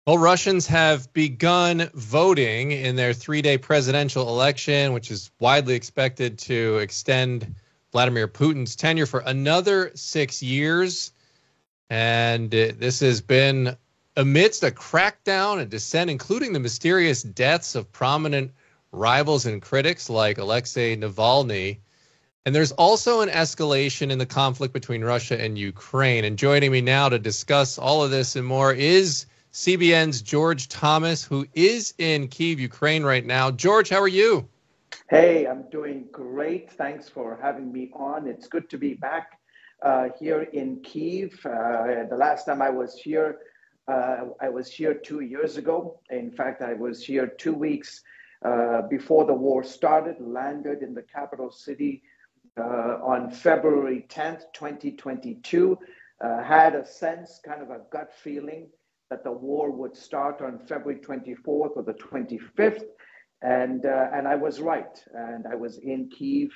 Well, Russians have begun voting in their three-day presidential election, which is widely expected to extend Vladimir Putin's tenure for another 6 years. And this has been amidst a crackdown and dissent, including the mysterious deaths of prominent rivals and critics like Alexei Navalny. And there's also an escalation in the conflict between Russia and Ukraine. And joining me now to discuss all of this and more is CBN's George Thomas, who is in Kyiv, Ukraine right now. George, how are you? Hey, I'm doing great. Thanks for having me on. It's good to be back here in Kyiv. The last time I was here 2 years ago. In fact, I was here 2 weeks before the war started, landed in the capital city on February 10th, 2022. Had a sense, kind of a gut feeling that the war would start on February 24th or the 25th. And I was right. And I was in Kyiv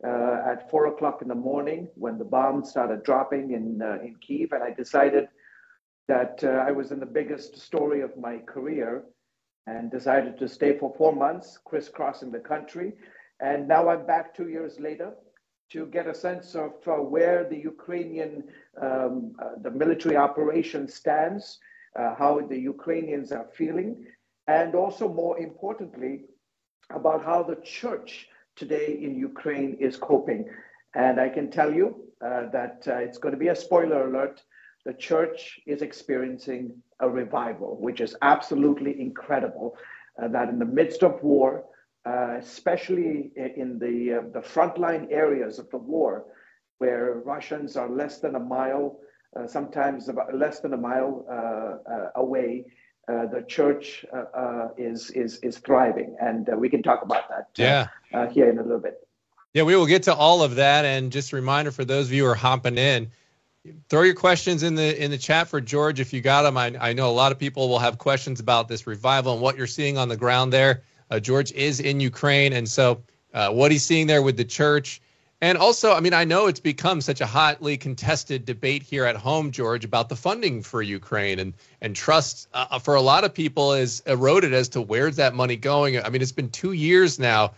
at 4 o'clock in the morning when the bombs started dropping in Kyiv. And I decided that I was in the biggest story of my career and decided to stay for 4 months, crisscrossing the country. And now I'm back 2 years later to get a sense of where the Ukrainian, the military operation stands, how the Ukrainians are feeling, and also more importantly, about how the church today in Ukraine is coping. And I can tell you that it's going to be a spoiler alert. The church is experiencing a revival, which is absolutely incredible, that in the midst of war, especially in the frontline areas of the war, where Russians are less than a mile, sometimes about less than a mile away, the church is thriving, and we can talk about that here in a little bit. Yeah, we will get to all of that, and just a reminder for those of you who are hopping in, throw your questions in the chat for George if you got them. I know a lot of people will have questions about this revival and what you're seeing on the ground there. George is in Ukraine, and so what he's seeing there with the church. And also, I mean, I know it's become such a hotly contested debate here at home, George, about the funding for Ukraine, and trust for a lot of people is eroded as to where's that money going. I mean, it's been 2 years now,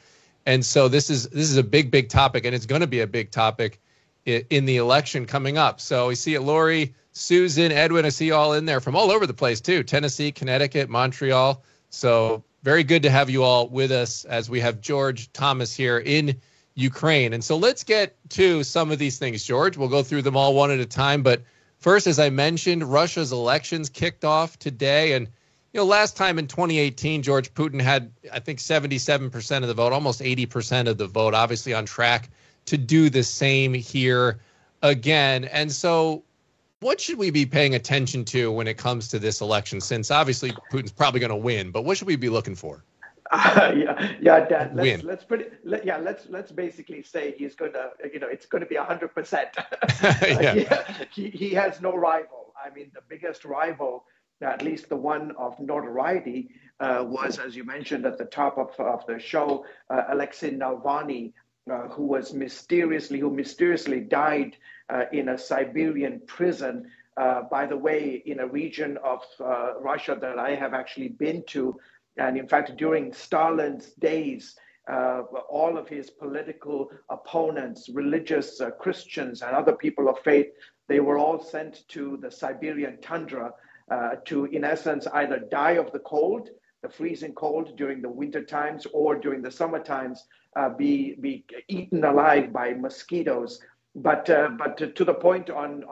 and so this is a big topic, and it's going to be a big topic in the election coming up. So we see it, Lori, Susan, Edwin, I see you all in there from all over the place too, Tennessee, Connecticut, Montreal. So very good to have you all with us as we have George Thomas here in Ukraine. And so let's get to some of these things, George. We'll go through them all one at a time. But first, as I mentioned, Russia's elections kicked off today. And, you know, last time in 2018, George, Putin had, I think, 77% of the vote, almost 80% of the vote, obviously on track to do the same here again. And so what should we be paying attention to when it comes to this election, since obviously Putin's probably going to win, but what should we be looking for? Dan, let's basically say he's going to, it's going to be 100%. He has no rival. I mean, the biggest rival, at least the one of notoriety, was, as you mentioned at the top of the show, Alexei Navalny, who mysteriously died in a Siberian prison. By the way, in a region of Russia that I have actually been to. And in fact, during Stalin's days, all of his political opponents, religious Christians and other people of faith, they were all sent to the Siberian tundra to, in essence, either die of the cold, the freezing cold during the winter times, or during the summer times, be eaten alive by mosquitoes. But to the point on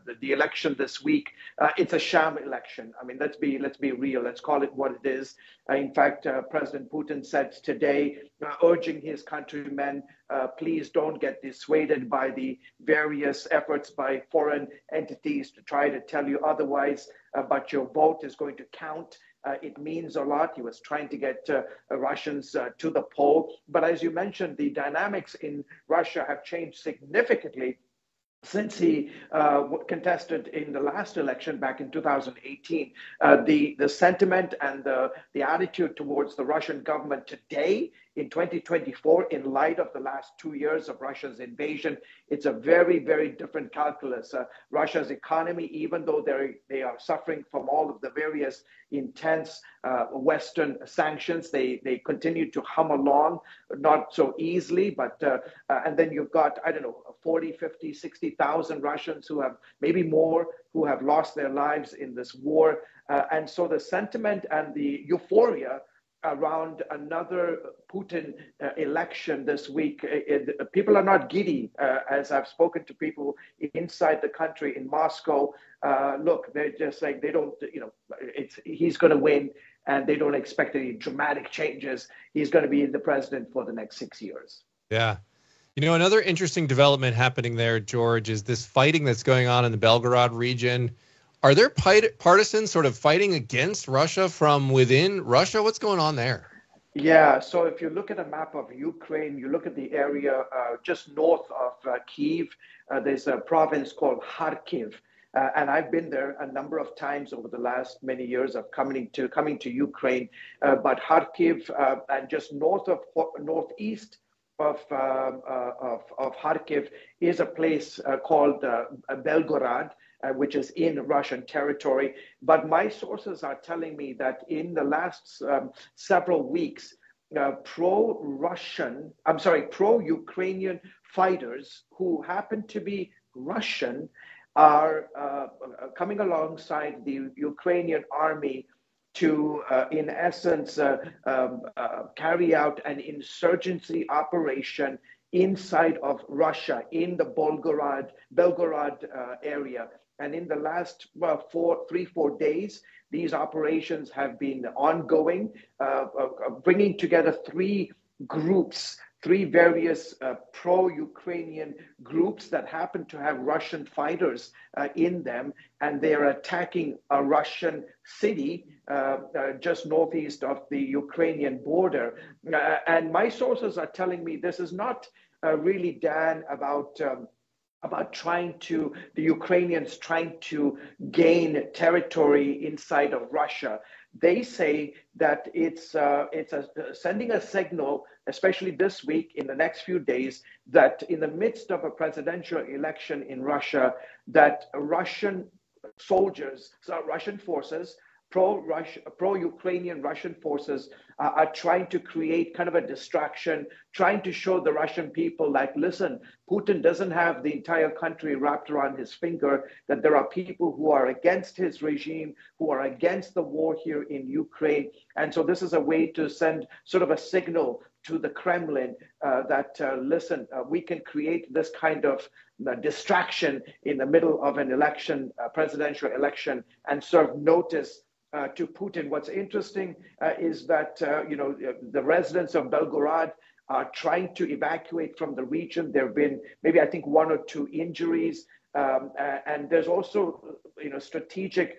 the election this week, it's a sham election. I mean, let's be real. Let's call it what it is. In fact, President Putin said today, urging his countrymen, please don't get dissuaded by the various efforts by foreign entities to try to tell you otherwise. But your vote is going to count. It means a lot. He was trying to get Russians to the poll. But as you mentioned, the dynamics in Russia have changed significantly since he contested in the last election back in 2018. The sentiment and the attitude towards the Russian government today in 2024, in light of the last 2 years of Russia's invasion, it's a very, very different calculus. Russia's economy, even though they are suffering from all of the various intense Western sanctions, they continue to hum along, not so easily, but and then you've got, I don't know, 40, 50, 60,000 Russians who have, maybe more, who have lost their lives in this war. And so the sentiment and the euphoria around another Putin election this week, people are not giddy. As I've spoken to people inside the country in Moscow, look, they're just like, they don't, he's going to win, and they don't expect any dramatic changes. He's going to be the president for the next 6 years. Yeah. Another interesting development happening there, George, is this fighting that's going on in the Belgorod region. Are there partisans sort of fighting against Russia from within Russia? What's going on there? Yeah, so if you look at a map of Ukraine, you look at the area just north of Kyiv, there's a province called Kharkiv. And I've been there a number of times over the last many years of coming to Ukraine. But Kharkiv and just northeast of Kharkiv is a place called Belgorod, which is in Russian territory. But my sources are telling me that in the last several weeks, pro-Ukrainian fighters who happen to be Russian are coming alongside the Ukrainian army to, in essence, carry out an insurgency operation inside of Russia, in the Belgorod area. And in the last 3-4 days, these operations have been ongoing, bringing together three various pro-Ukrainian groups that happen to have Russian fighters in them, and they're attacking a Russian city just northeast of the Ukrainian border. And my sources are telling me this is not really, Dan, about the Ukrainians trying to gain territory inside of Russia. They say that it's sending a signal, especially this week, in the next few days, that in the midst of a presidential election in Russia, that Russian soldiers, Russian forces, pro-Ukrainian Russian forces are trying to create kind of a distraction, trying to show the Russian people, like, listen, Putin doesn't have the entire country wrapped around his finger, that there are people who are against his regime, who are against the war here in Ukraine. And so this is a way to send sort of a signal to the Kremlin that, listen, we can create this kind of distraction in the middle of an election, presidential election, and serve notice to Putin. What's interesting is that the residents of Belgorod are trying to evacuate from the region. There have been maybe, I think, 1 or 2 injuries, and there's also strategic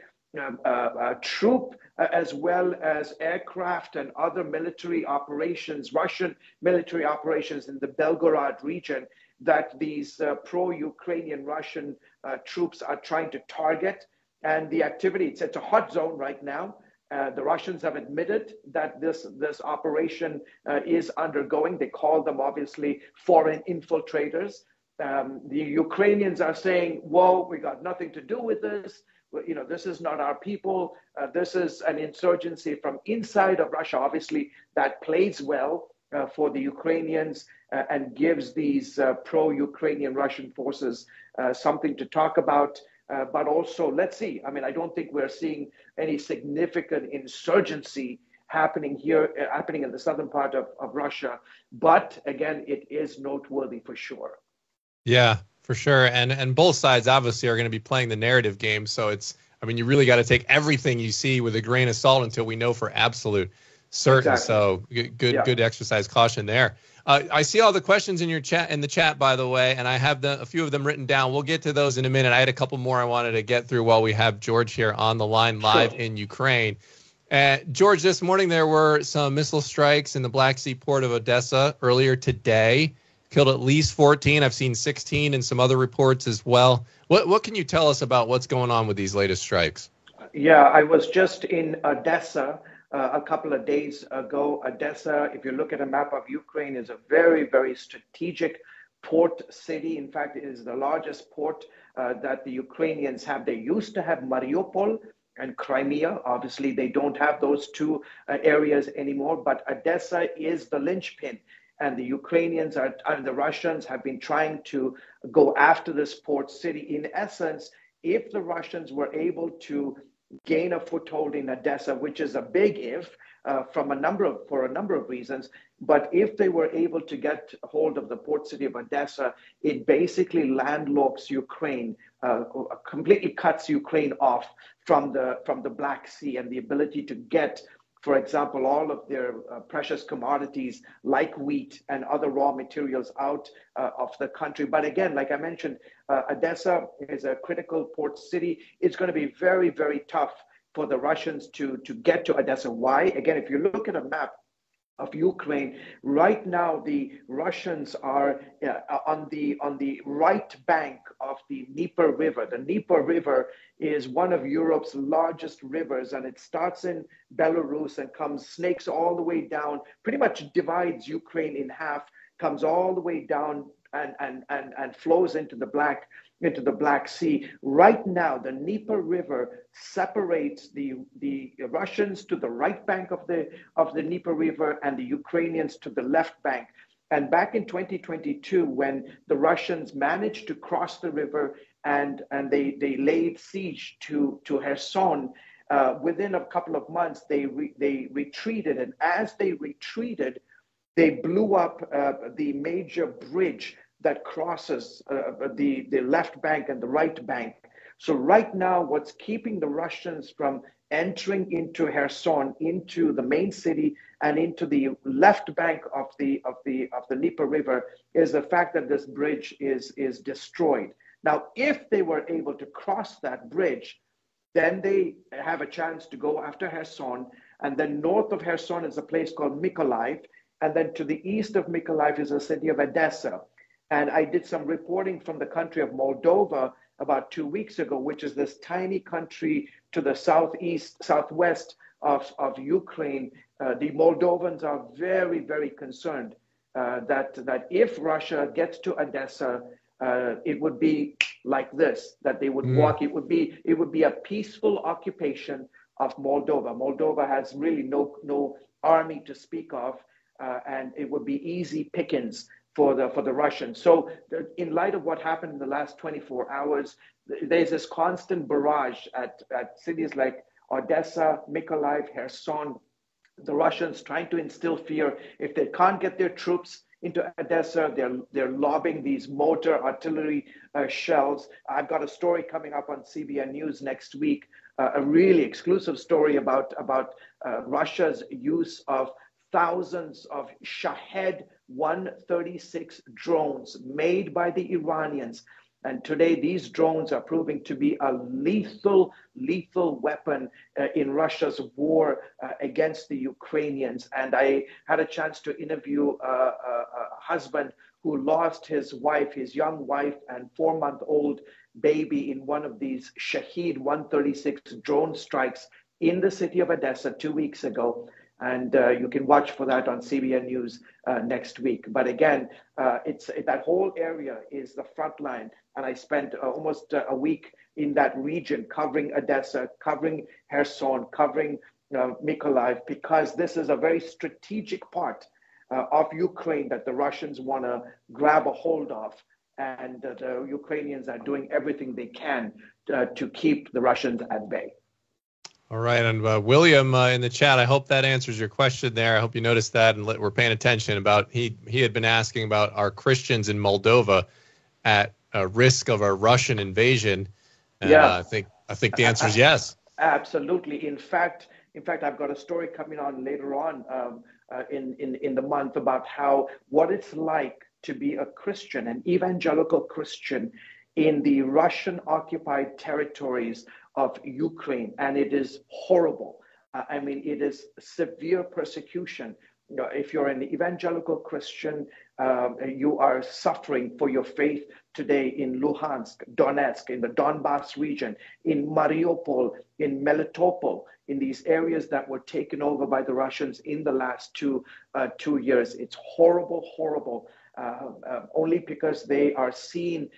troop as well as aircraft and other military operations, Russian military operations in the Belgorod region that these pro-Ukrainian Russian troops are trying to target. And the activity, it's a hot zone right now. The Russians have admitted that this operation is undergoing. They call them, obviously, foreign infiltrators. The Ukrainians are saying, whoa, we got nothing to do with this. This is not our people. This is an insurgency from inside of Russia. Obviously, that plays well for the Ukrainians and gives these pro-Ukrainian Russian forces something to talk about. But also, let's see. I mean, I don't think we're seeing any significant insurgency happening in the southern part of Russia. But again, it is noteworthy for sure. Yeah, for sure. And both sides obviously are going to be playing the narrative game. So you really got to take everything you see with a grain of salt until we know for absolute certain. Exactly. So good exercise caution there. I see all the questions in the chat, by the way, and I have a few of them written down. We'll get to those in a minute. I had a couple more I wanted to get through while we have George here on the line live in Ukraine. George, this morning there were some missile strikes in the Black Sea port of Odessa earlier today. Killed at least 14. I've seen 16 in some other reports as well. What can you tell us about what's going on with these latest strikes? Yeah, I was just in Odessa a couple of days ago. Odessa, if you look at a map of Ukraine, is a very, very strategic port city. In fact, it is the largest port that the Ukrainians have. They used to have Mariupol and Crimea. Obviously, they don't have those two areas anymore, but Odessa is the linchpin. And the Ukrainians and the Russians have been trying to go after this port city. In essence, if the Russians were able to gain a foothold in Odessa, which is a big if for a number of reasons, but if they were able to get hold of the port city of Odessa, it basically landlocks Ukraine, completely cuts Ukraine off from the Black Sea and the ability to get, for example, all of their precious commodities like wheat and other raw materials out of the country. But again, like I mentioned, Odessa is a critical port city. It's going to be very, very tough for the Russians to get to Odessa. Why? Again, if you look at a map of Ukraine, right now the Russians are on the right bank of the Dnieper River. The Dnieper River is one of Europe's largest rivers, and it starts in Belarus and snakes all the way down, pretty much divides Ukraine in half, comes all the way down and flows into the Black Sea. Right now, the Dnieper River separates the Russians to the right bank of the Dnieper River and the Ukrainians to the left bank. And back in 2022, when the Russians managed to cross the river and they laid siege to Kherson, within a couple of months they retreated, and as they retreated, they blew up the major bridge that crosses the left bank and the right bank. So right now, what's keeping the Russians from entering into Kherson, into the main city, and into the left bank of the Dnieper River is the fact that this bridge is destroyed. Now, if they were able to cross that bridge, then they have a chance to go after Kherson. And then north of Kherson is a place called Mykolaiv. And then to the east of Mykolaiv is the city of Odessa. And I did some reporting from the country of Moldova about 2 weeks ago, which is this tiny country to the southwest of Ukraine. The Moldovans are very, very concerned that if Russia gets to Odessa, it would be like this, that they would walk. It would be a peaceful occupation of Moldova. Moldova has really no army to speak of, and it would be easy pickings for the Russians. So in light of what happened in the last 24 hours, there's this constant barrage at cities like Odessa, Mykolaiv, Kherson. The Russians trying to instill fear. If they can't get their troops into Odessa, they're lobbing these mortar artillery shells. I've got a story coming up on CBN News next week, a really exclusive story about Russia's use of thousands of Shahed 136 drones made by the Iranians. And today, these drones are proving to be a lethal weapon in Russia's war against the Ukrainians. And I had a chance to interview a husband who lost his wife, his young wife, and 4-month-old baby in one of these Shahed 136 drone strikes in the city of Odessa 2 weeks ago. And you can watch for that on CBN News next week. But again, that whole area is the front line. And I spent almost a week in that region covering Odessa, covering Kherson, covering Mykolaiv, because this is a very strategic part of Ukraine that the Russians want to grab a hold of. And the Ukrainians are doing everything they can to keep the Russians at bay. All right, and William in the chat, I hope that answers your question there. I hope you noticed that, and we're paying attention about he had been asking about are Christians in Moldova at risk of a Russian invasion. And, yeah, I think the answer is yes. Absolutely. In fact, I've got a story coming on later on in the month about what it's like to be a Christian, an evangelical Christian, in the Russian-occupied territories of Ukraine, and it is horrible. It is severe persecution. If you're an evangelical Christian, You are suffering for your faith today in Luhansk, Donetsk, in the Donbass region, in Mariupol, in Melitopol, in these areas that were taken over by the Russians in the last 2 years. It's horrible, horrible, only because they are seen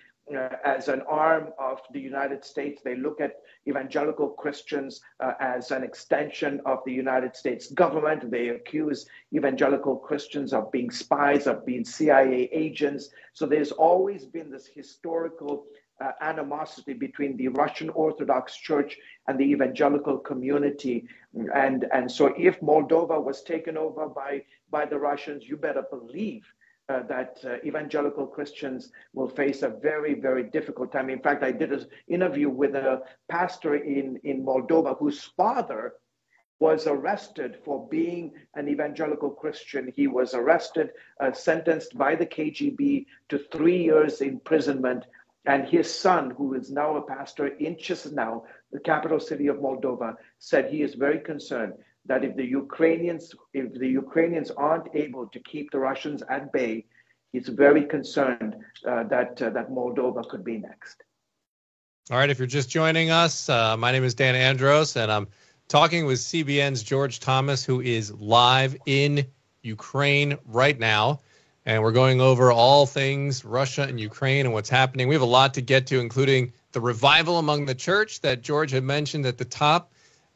as an arm of the United States. They look at evangelical Christians as an extension of the United States government. They accuse evangelical Christians of being spies, of being CIA agents. So there's always been this historical animosity between the Russian Orthodox Church and the evangelical community. And so if Moldova was taken over by the Russians, you better believe that evangelical Christians will face a very, very difficult time. In fact, I did an interview with a pastor in Moldova whose father was arrested for being an evangelical Christian. He was arrested, sentenced by the KGB to 3 years imprisonment. And his son, who is now a pastor in Chisinau, the capital city of Moldova, said he is very concerned that if the Ukrainians aren't able to keep the Russians at bay, he's very concerned that Moldova could be next. All right, if you're just joining us, my name is Dan Andros, and I'm talking with CBN's George Thomas, who is live in Ukraine right now. And we're going over all things Russia and Ukraine and what's happening. We have a lot to get to, including the revival among the church that George had mentioned at the top.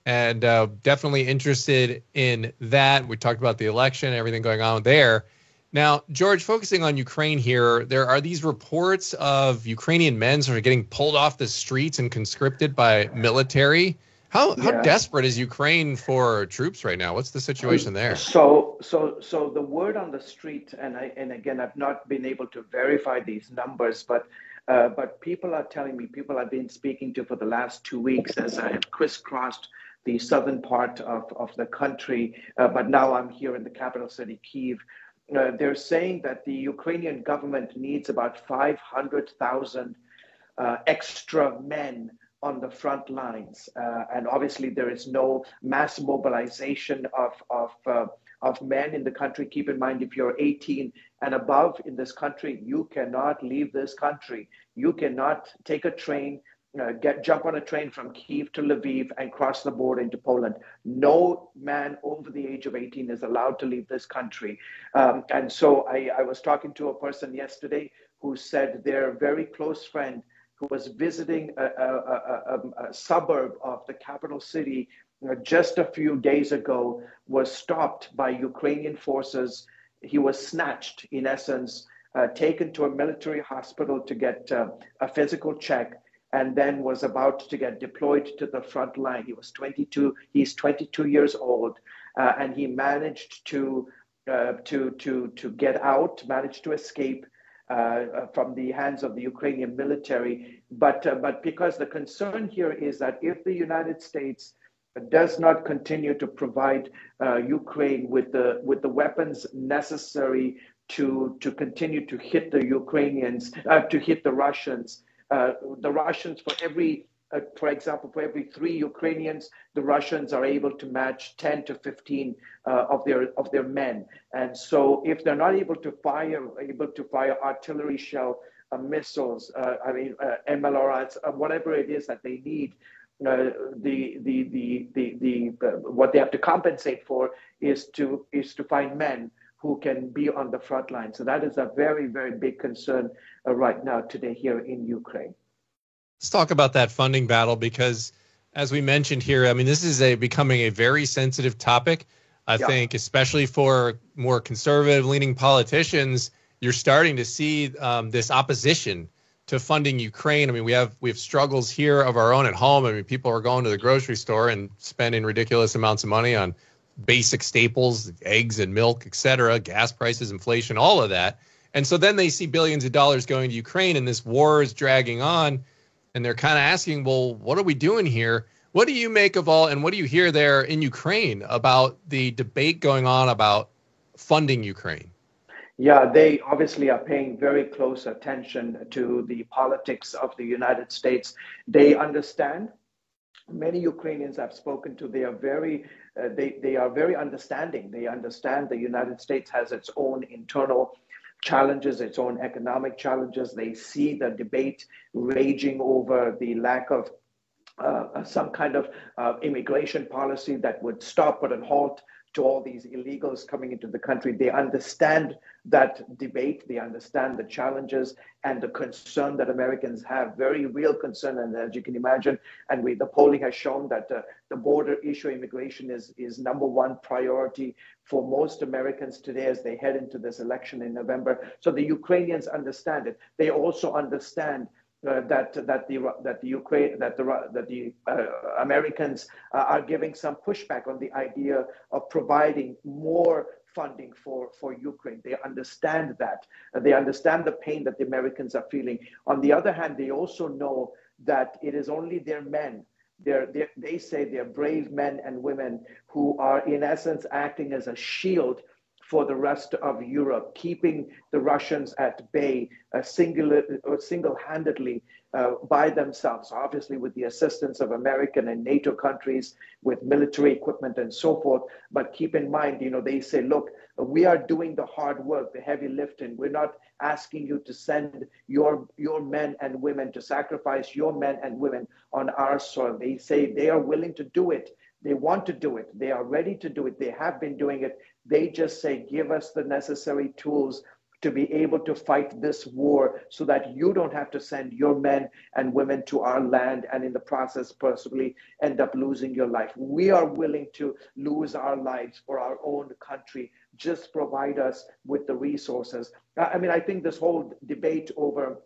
And definitely interested in that. We talked about the election, everything going on there. Now, George, focusing on Ukraine here, there are these reports of Ukrainian men sort of getting pulled off the streets and conscripted by military. How desperate is Ukraine for troops right now? What's the situation there? So the word on the street, and again, I've not been able to verify these numbers, but people are telling me, people I've been speaking to for the last 2 weeks as I have crisscrossed the southern part of the country, but now I'm here in the capital city, Kyiv. They're saying that the Ukrainian government needs about 500,000 extra men on the front lines. And obviously there is no mass mobilization of men in the country. Keep in mind, if you're 18 and above in this country, you cannot leave this country. You cannot take a train, jump on a train from Kyiv to Lviv and cross the border into Poland. No man over the age of 18 is allowed to leave this country. And so I was talking to a person yesterday who said their very close friend who was visiting a suburb of the capital city just a few days ago was stopped by Ukrainian forces. He was snatched, in essence, taken to a military hospital to get a physical check, and then was about to get deployed to the front line. He was 22. He's 22 years old, and he managed to get out, managed to escape from the hands of the Ukrainian military. But because the concern here is that if the United States does not continue to provide Ukraine with the weapons necessary to continue to hit the Ukrainians, to hit the Russians, for example, for every 3 Ukrainians, the Russians are able to match 10 to 15 of their men. And so, if they're not able to fire artillery shell, missiles, MLRS, whatever it is that they need, what they have to compensate for is to find men who can be on the front line. So that is a very, very big concern right now today here in Ukraine. Let's talk about that funding battle, because as we mentioned here, I mean, this is becoming a very sensitive topic. I think, especially for more conservative leaning politicians, you're starting to see this opposition to funding Ukraine. I mean, we have struggles here of our own at home. I mean, people are going to the grocery store and spending ridiculous amounts of money on basic staples, eggs and milk, et cetera, gas prices, inflation, all of that. And so then they see billions of dollars going to Ukraine, and this war is dragging on. And they're kind of asking, well, what are we doing here? What do you make of all, and what do you hear there in Ukraine about the debate going on about funding Ukraine? Yeah, they obviously are paying very close attention to the politics of the United States. They understand. Many Ukrainians I've spoken to, they are very understanding. They understand the United States has its own internal challenges, its own economic challenges. They see the debate raging over the lack of some kind of immigration policy that would stop, put a halt to all these illegals coming into the country. They understand that debate, they understand the challenges and the concern that Americans have, very real concern. And as you can imagine, and the polling has shown that the border issue, immigration, is number one priority for most Americans today as they head into this election in November. So the Ukrainians understand it. They also understand that the Americans are giving some pushback on the idea of providing more funding for Ukraine. They understand that. They understand the pain that the Americans are feeling. On the other hand, they also know that it is only their men. They say they're brave men and women who are in essence acting as a shield for the rest of Europe, keeping the Russians at bay single-handedly by themselves, obviously with the assistance of American and NATO countries with military equipment and so forth. But keep in mind, they say, look, we are doing the hard work, the heavy lifting. We're not asking you to send your men and women, to sacrifice your men and women on our soil. They say they are willing to do it. They want to do it. They are ready to do it. They have been doing it. They just say, give us the necessary tools to be able to fight this war so that you don't have to send your men and women to our land and in the process possibly end up losing your life. We are willing to lose our lives for our own country. Just provide us with the resources. I think this whole debate over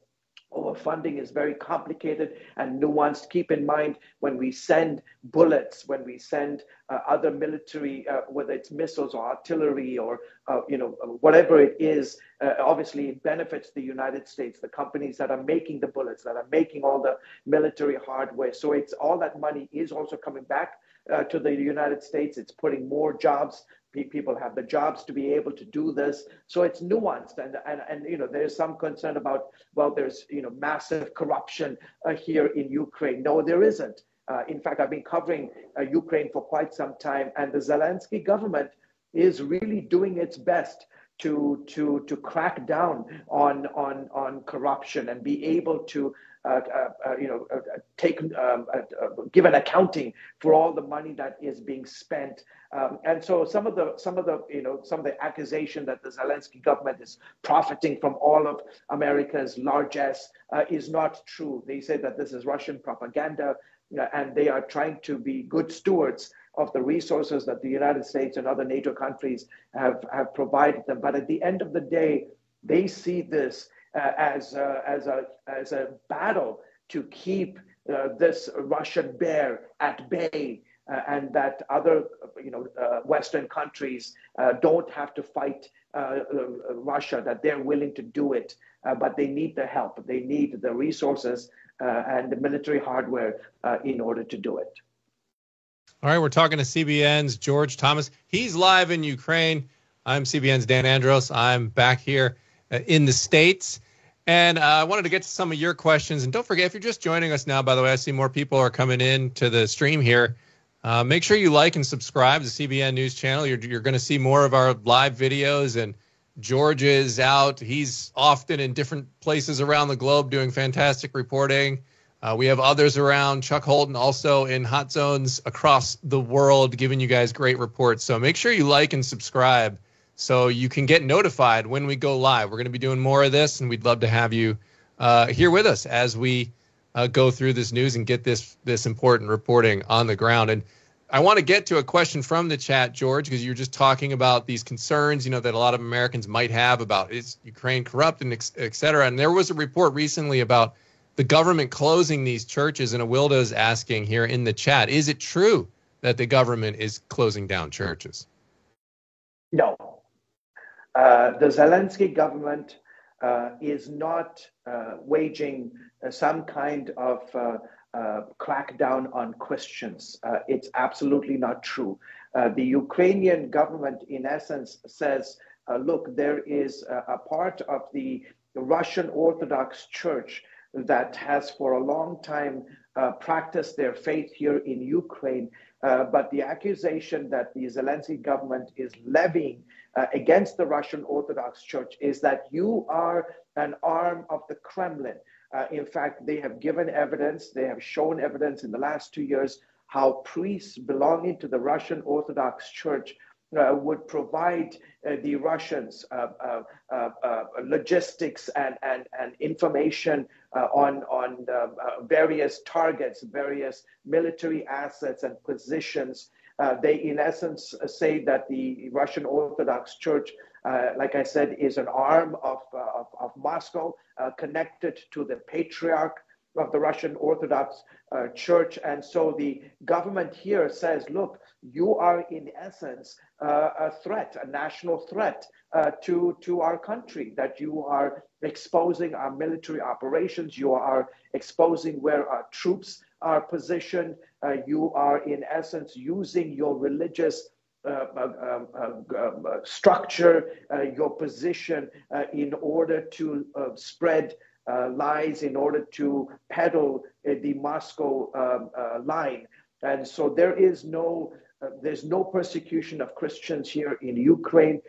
funding is very complicated and nuanced. Keep in mind, when we send bullets, when we send other military, whether it's missiles or artillery or whatever it is, obviously it benefits the United States, the companies that are making the bullets, that are making all the military hardware. So it's all that money is also coming back to the United States. It's putting more jobs. People have the jobs to be able to do this. So it's nuanced. And there's some concern about, there's, massive corruption here in Ukraine. No, there isn't. In fact, I've been covering Ukraine for quite some time, and the Zelensky government is really doing its best to crack down on corruption and be able to give an accounting for all the money that is being spent. And so some of the accusation that the Zelensky government is profiting from all of America's largesse is not true. They say that this is Russian propaganda, and they are trying to be good stewards of the resources that the United States and other NATO countries have provided them. But at the end of the day, they see this as a battle to keep this Russian bear at bay, and that other Western countries don't have to fight Russia, that they're willing to do it, but they need the help. They need the resources and the military hardware in order to do it. All right, we're talking to CBN's George Thomas. He's live in Ukraine. I'm CBN's Dan Andros. I'm back here in the States. And I wanted to get to some of your questions. And don't forget, if you're just joining us now, by the way, I see more people are coming in to the stream here. Make sure you like and subscribe to the CBN News Channel. You're going to see more of our live videos. And George is out. He's often in different places around the globe doing fantastic reporting. We have others around, Chuck Holton, also in hot zones across the world, giving you guys great reports. So make sure you like and subscribe so you can get notified when we go live. We're going to be doing more of this, and we'd love to have you here with us as we go through this news and get this important reporting on the ground. And I want to get to a question from the chat, George, because you're just talking about these concerns, that a lot of Americans might have about, is Ukraine corrupt, and et cetera. And there was a report recently about the government closing these churches, and Awilda is asking here in the chat, is it true that the government is closing down churches? No. The Zelensky government is not waging some kind of crackdown on Christians. It's absolutely not true. The Ukrainian government, in essence, says, look, there is a part of the Russian Orthodox Church that has for a long time practiced their faith here in Ukraine, But the accusation that the Zelensky government is levying against the Russian Orthodox Church is that you are an arm of the Kremlin. In fact, they have given evidence, they have shown evidence in the last 2 years how priests belonging to the Russian Orthodox Church would provide the Russians logistics and information on various targets, various military assets and positions. They, in essence, say that the Russian Orthodox Church, like I said, is an arm of Moscow, connected to the patriarch of the Russian Orthodox Church. And so the government here says, look, you are in essence a threat, a national threat to our country, that you are exposing our military operations, you are exposing where our troops are positioned, you are in essence using your religious structure, your position in order to spread lies, in order to peddle the Moscow line. And so there's no persecution of Christians here in Ukraine.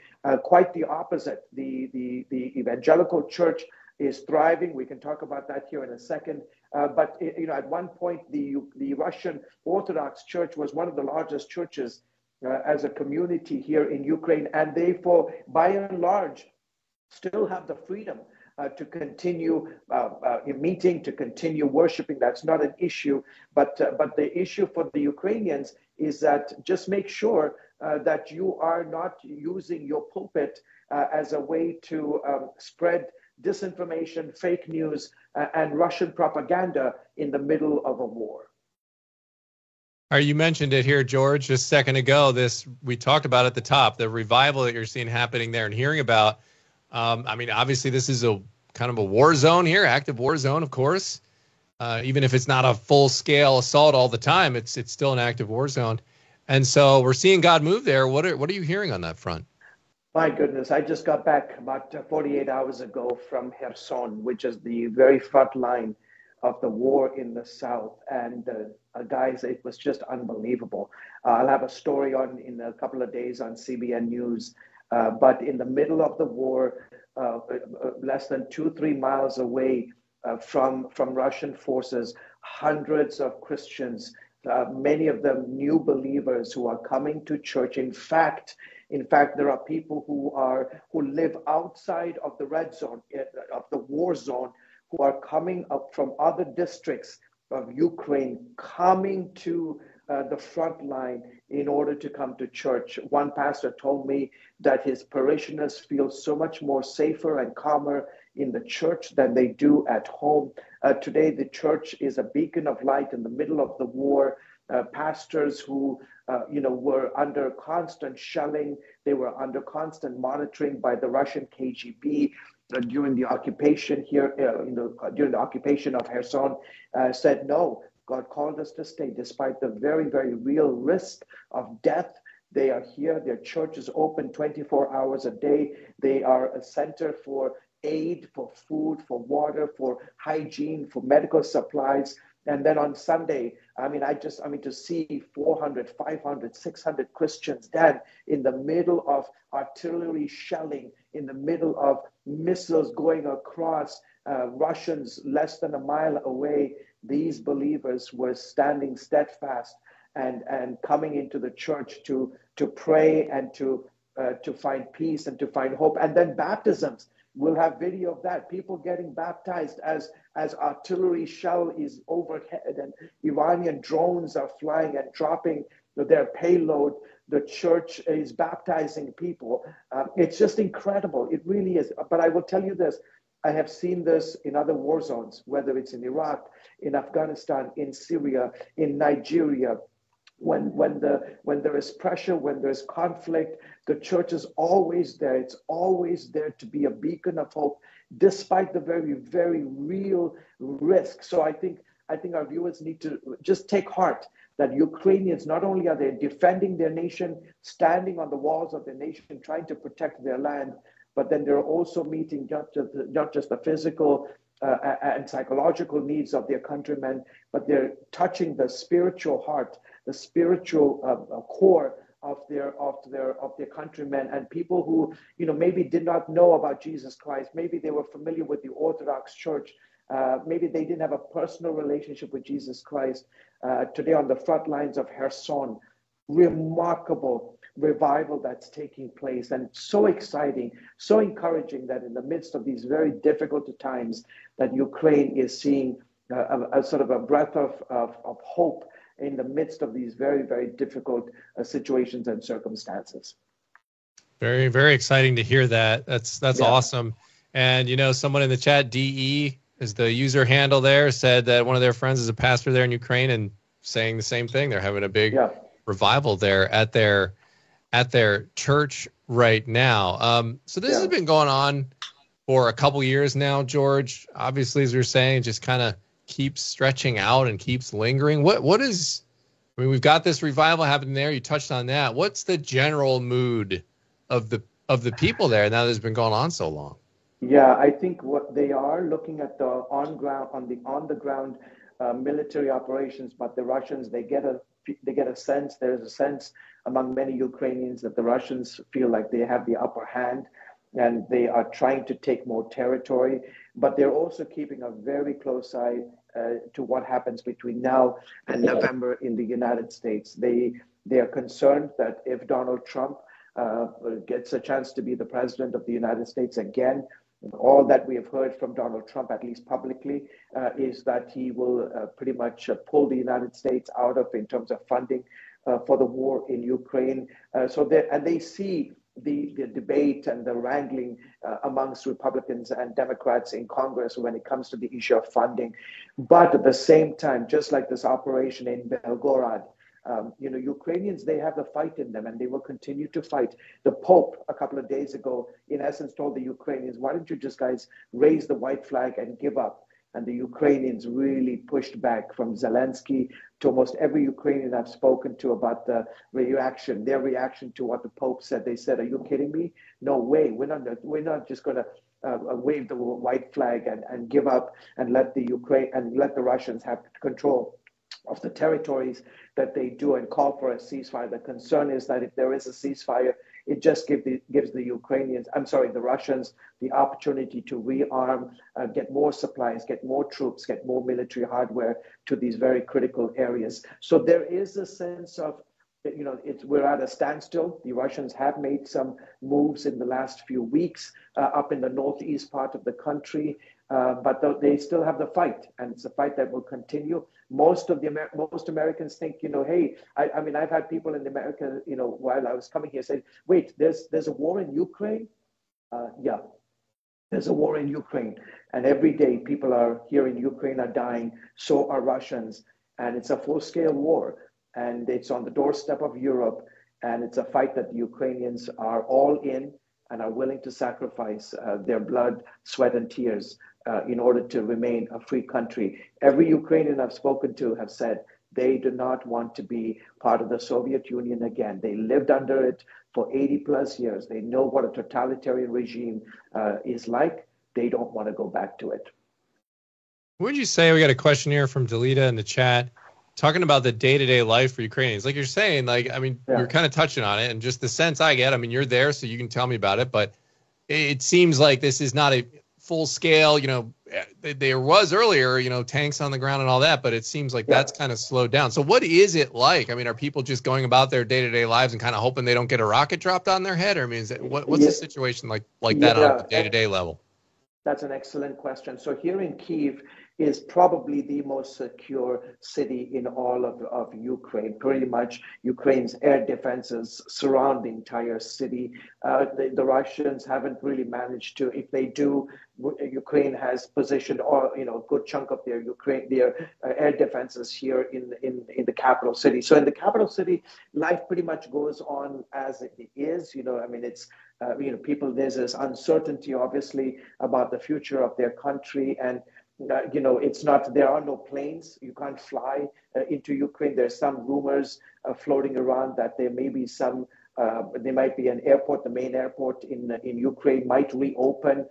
Quite the opposite. The evangelical church is thriving. We can talk about that here in a second. But at one point, the Russian Orthodox Church was one of the largest churches as a community here in Ukraine, and therefore, by and large, still have the freedom to continue meeting, to continue worshiping. That's not an issue. But the issue for the Ukrainians is that just make sure that you are not using your pulpit as a way to spread disinformation, fake news, and Russian propaganda in the middle of a war. You mentioned it here, George, just a second ago. We talked about at the top, the revival that you're seeing happening there and hearing about. Obviously, this is a kind of a war zone here, active war zone, of course. Even if it's not a full-scale assault all the time, it's still an active war zone. And so we're seeing God move there. What are you hearing on that front? My goodness, I just got back about 48 hours ago from Kherson, which is the very front line of the war in the south. And guys, it was just unbelievable. I'll have a story in a couple of days on CBN News. But in the middle of the war, less than 2-3 miles away from Russian forces, hundreds of Christians, many of them new believers who are coming to church. In fact, there are people who live outside of the red zone, of the war zone, who are coming up from other districts of Ukraine, coming to the front line in order to come to church. One pastor told me that his parishioners feel so much more safer and calmer in the church than they do at home. Today, the church is a beacon of light in the middle of the war. Pastors who were under constant shelling, they were under constant monitoring by the Russian KGB during the occupation here, during the occupation of Kherson, said no. God called us to stay despite the very, very real risk of death. They are here. Their church is open 24 hours a day. They are a center for aid, for food, for water, for hygiene, for medical supplies. And then on Sunday, to see 400, 500, 600 Christians dead in the middle of artillery shelling, in the middle of missiles going across, Russians less than a mile away. These believers were standing steadfast and coming into the church to pray and to find peace and to find hope. And then baptisms. We'll have video of that. People getting baptized as artillery shell is overhead and Iranian drones are flying and dropping their payload. The church is baptizing people. It's just incredible. It really is. But I will tell you this. I have seen this in other war zones, whether it's in Iraq, in Afghanistan, in Syria, in Nigeria. When there is pressure, when there's conflict, the church is always there. It's always there to be a beacon of hope, despite the very, very real risk. So I think our viewers need to just take heart that Ukrainians, not only are they defending their nation, standing on the walls of their nation, trying to protect their land, but then they're also meeting not just the physical and psychological needs of their countrymen, but they're touching the spiritual heart the spiritual core of their countrymen, and people who maybe did not know about Jesus Christ. Maybe they were familiar with the Orthodox Church. Maybe they didn't have a personal relationship with Jesus Christ. Today on the front lines of Kherson, remarkable revival that's taking place, and so exciting, so encouraging that in the midst of these very difficult times, that Ukraine is seeing a sort of a breath of hope in the midst of these very, very difficult situations and circumstances. Very, very exciting to hear that. That's awesome. And someone in the chat, DE is the user handle there, said that one of their friends is a pastor there in Ukraine and saying the same thing. They're having a big revival there at their church right now. So this has been going on for a couple years now, George. Obviously, as you're saying, just kind of keeps stretching out and keeps lingering. What is, I mean, we've got this revival happening there. You touched on that. What's the general mood of the people there now that it's been going on so long? Yeah, I think what they are looking at the on the ground military operations, but the Russians, they get a sense. There's a sense among many Ukrainians that the Russians feel like they have the upper hand, and they are trying to take more territory. But they're also keeping a very close eye to what happens between now and November in the United States. They are concerned that if Donald Trump gets a chance to be the president of the United States again, all that we have heard from Donald Trump, at least publicly, is that he will pretty much pull the United States out of, in terms of funding for the war in Ukraine. And they see the debate and the wrangling amongst Republicans and Democrats in Congress when it comes to the issue of funding. But at the same time, just like this operation in Belgorod, Ukrainians, they have the fight in them, and they will continue to fight. The Pope, a couple of days ago, in essence, told the Ukrainians, why don't you just guys raise the white flag and give up? And the Ukrainians really pushed back, from Zelensky to almost every Ukrainian I've spoken to, about their reaction to what the Pope said. They said, are you kidding me? No way. We're not just going to wave the white flag and give up and let the Russians have control of the territories that they do, and call for a ceasefire. The concern is that if there is a ceasefire, it just gives the Russians the opportunity to rearm, get more supplies, get more troops, get more military hardware to these very critical areas. So there is a sense of, we're at a standstill. The Russians have made some moves in the last few weeks up in the northeast part of the country, but they still have the fight, and it's a fight that will continue. Most Americans think, hey, I mean, I've had people in America, while I was coming here, say, wait, there's a war in Ukraine? Yeah, there's a war in Ukraine, and every day people are here in Ukraine are dying. So are Russians, and it's a full-scale war, and it's on the doorstep of Europe, and it's a fight that the Ukrainians are all in and are willing to sacrifice their blood, sweat, and tears in order to remain a free country. Every Ukrainian I've spoken to have said they do not want to be part of the Soviet Union again. They lived under it for 80 plus years. They know what a totalitarian regime is like. They don't want to go back to it. What would you say? We got a question here from Delita in the chat, talking about the day-to-day life for Ukrainians. Like you're saying, you're kind of touching on it, and just the sense I get, I mean, you're there, so you can tell me about it, but it seems like this is not a full scale, there was earlier, tanks on the ground and all that, but it seems like that's kind of slowed down. So what is it like? I mean, are people just going about their day-to-day lives and kind of hoping they don't get a rocket dropped on their head? Or I mean, what's the situation like that on a day-to-day level? That's an excellent question. So here in Kyiv is probably the most secure city in all of Ukraine. Pretty much Ukraine's air defenses surround the entire city. The Russians haven't really managed to, if they do, Ukraine has positioned a good chunk of their air defenses here in the capital city. So in the capital city, life pretty much goes on as it is. I mean, it's people, there's this uncertainty, obviously, about the future of their country, and it's not, there are no planes. You can't fly into Ukraine. There's some rumors floating around that there may be there might be an airport, the main airport in Ukraine might reopen.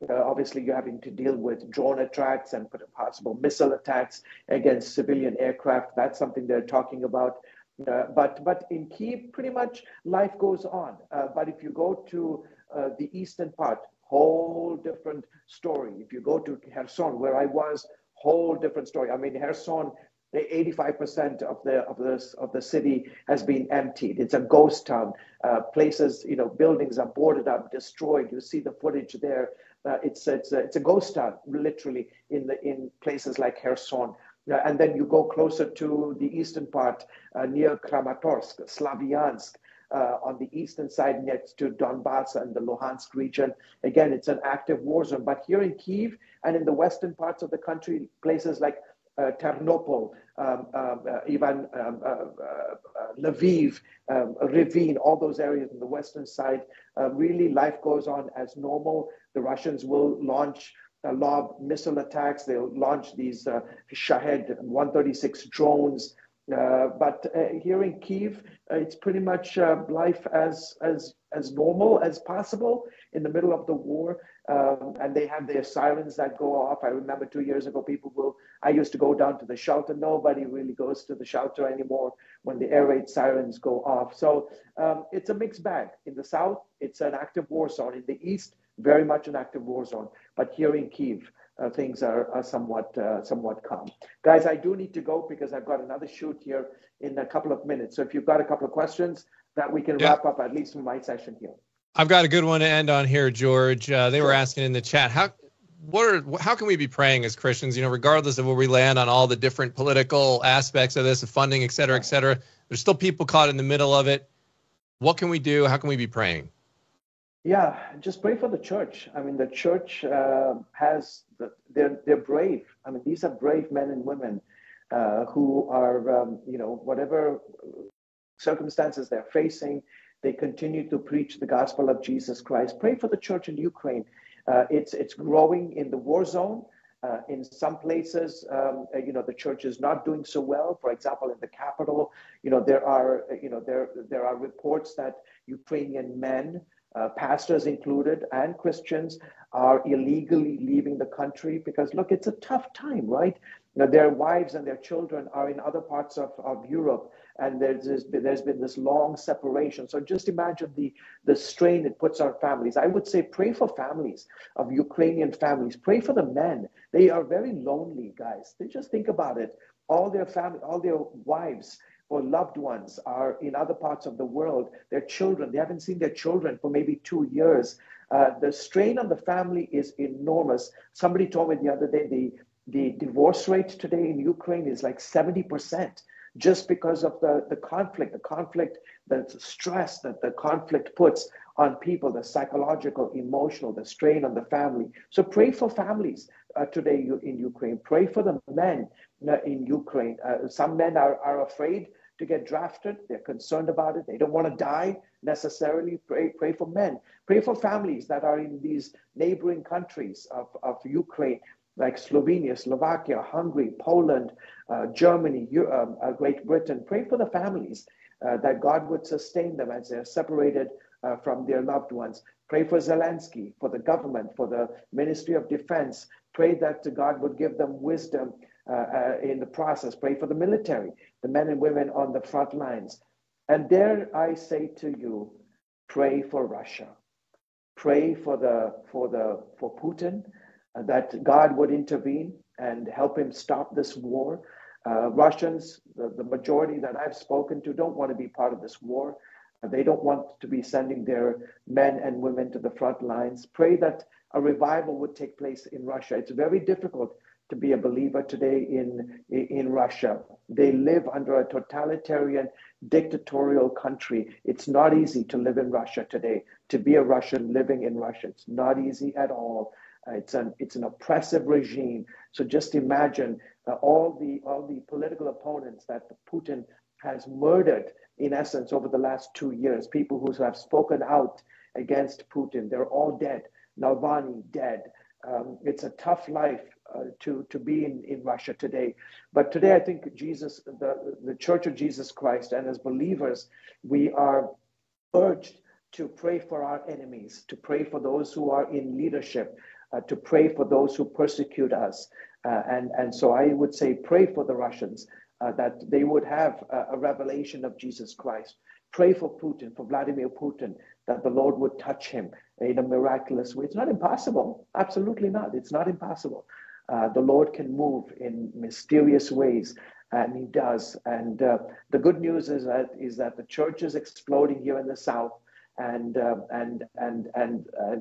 Obviously, you're having to deal with drone attacks and possible missile attacks against civilian aircraft. That's something they're talking about. But in Kyiv, pretty much life goes on. But if you go to the eastern part, whole different story. If you go to Kherson, where I was, whole different story. I mean, Kherson, 85% of the city has been emptied. It's a ghost town. Places, buildings are boarded up, destroyed. You see the footage there. It's a ghost town, literally, in places like Kherson. And then you go closer to the eastern part, near Kramatorsk, Slavyansk, on the eastern side next to Donbass and the Luhansk region. Again, it's an active war zone. But here in Kyiv and in the western parts of the country, places like Ternopil, Lviv, Rivne, all those areas in the western side, really life goes on as normal. The Russians will launch lob missile attacks. They'll launch these Shahed 136 drones. But here in Kyiv, it's pretty much life as normal as possible in the middle of the war. And they have their sirens that go off. I remember 2 years ago, I used to go down to the shelter. Nobody really goes to the shelter anymore when the air raid sirens go off. So it's a mixed bag. In the south, it's an active war zone. In the east, very much an active war zone. But here in Kyiv, things are somewhat calm. Guys, I do need to go because I've got another shoot here in a couple of minutes. So if you've got a couple of questions that we can wrap up, at least from my session here. I've got a good one to end on here, George. They were asking in the chat, how can we be praying as Christians, regardless of where we land on all the different political aspects of this, the funding, et cetera, et cetera. There's still people caught in the middle of it. What can we do? How can we be praying? Yeah, just pray for the church. I mean, the church they're brave. I mean, these are brave men and women who are, whatever circumstances they're facing, they continue to preach the gospel of Jesus Christ. Pray for the church in Ukraine. It's growing in the war zone. In some places, the church is not doing so well. For example, in the capital, there are reports that Ukrainian men, pastors included, and Christians are illegally leaving the country because, look, it's a tough time, right? Their wives and their children are in other parts of Europe, and there's been this long separation. So just imagine the strain it puts on families. I would say pray for families of Ukrainian families. Pray for the men. They are very lonely, guys. They just think about it. All their family, all their wives or loved ones are in other parts of the world. Their children, they haven't seen their children for maybe 2 years. The strain on the family is enormous. Somebody told me the other day the divorce rate today in Ukraine is like 70%, just because of the conflict, the stress that the conflict puts on people, the psychological, emotional, the strain on the family. So pray for families today in Ukraine. Pray for the men in Ukraine. Some men are afraid to get drafted. They're concerned about it. They don't want to die necessarily. Pray for men. Pray for families that are in these neighboring countries of Ukraine, like Slovenia, Slovakia, Hungary, Poland, Germany, Great Britain. Pray for the families that God would sustain them as they're separated from their loved ones. Pray for Zelensky, for the government, for the Ministry of Defense. Pray that God would give them wisdom in the process. Pray for the military, the men and women on the front lines. And there I say to you, pray for Russia. Pray for Putin, that God would intervene and help him stop this war. Russians, the majority that I've spoken to, don't want to be part of this war. They don't want to be sending their men and women to the front lines. Pray that a revival would take place in Russia. It's very difficult to be a believer today in Russia. They live under a totalitarian, dictatorial country. It's not easy to live in Russia today. To be a Russian living in Russia, it's not easy at all. It's an oppressive regime. So just imagine all the political opponents that Putin has murdered, in essence, over the last 2 years. People who have spoken out against Putin, they're all dead. Navalny dead. It's a tough life to be in Russia today. But today, I think the Church of Jesus Christ, and as believers, we are urged to pray for our enemies, to pray for those who are in leadership, to pray for those who persecute us. And so I would say pray for the Russians. that they would have a revelation of Jesus Christ. Pray for Putin, for Vladimir Putin, that the Lord would touch him in a miraculous way. It's not impossible. Absolutely not. It's not impossible. The Lord can move in mysterious ways, and He does. And the good news is that the church is exploding here in the South, and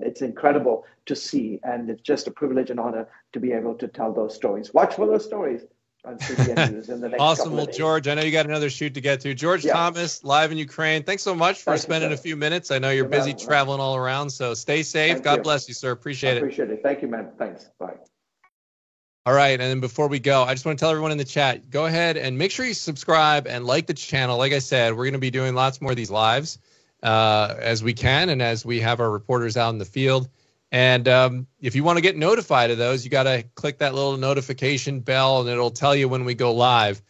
it's incredible to see. And it's just a privilege and honor to be able to tell those stories. Watch for those stories on CBN News in the next Awesome. couple Well, of days. George, I know you got another shoot to get to. George Thomas, live in Ukraine. Thanks so much for spending a few minutes. I know you're busy traveling all around, so stay safe. God bless you, sir. Appreciate it. Thank you, man. Thanks. Bye. All right, and then before we go, I just want to tell everyone in the chat, go ahead and make sure you subscribe and like the channel. Like I said, we're going to be doing lots more of these lives as we can and as we have our reporters out in the field. And if you want to get notified of those, you got to click that little notification bell, and it'll tell you when we go live.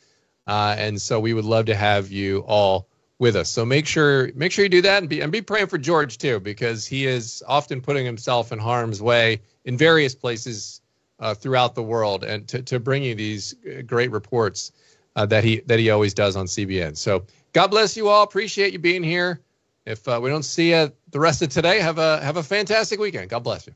And so we would love to have you all with us. So make sure you do that, and be praying for George too, because he is often putting himself in harm's way in various places throughout the world, and to bring you these great reports that he always does on CBN. So God bless you all. Appreciate you being here. If we don't see you the rest of today, have a fantastic weekend. God bless you.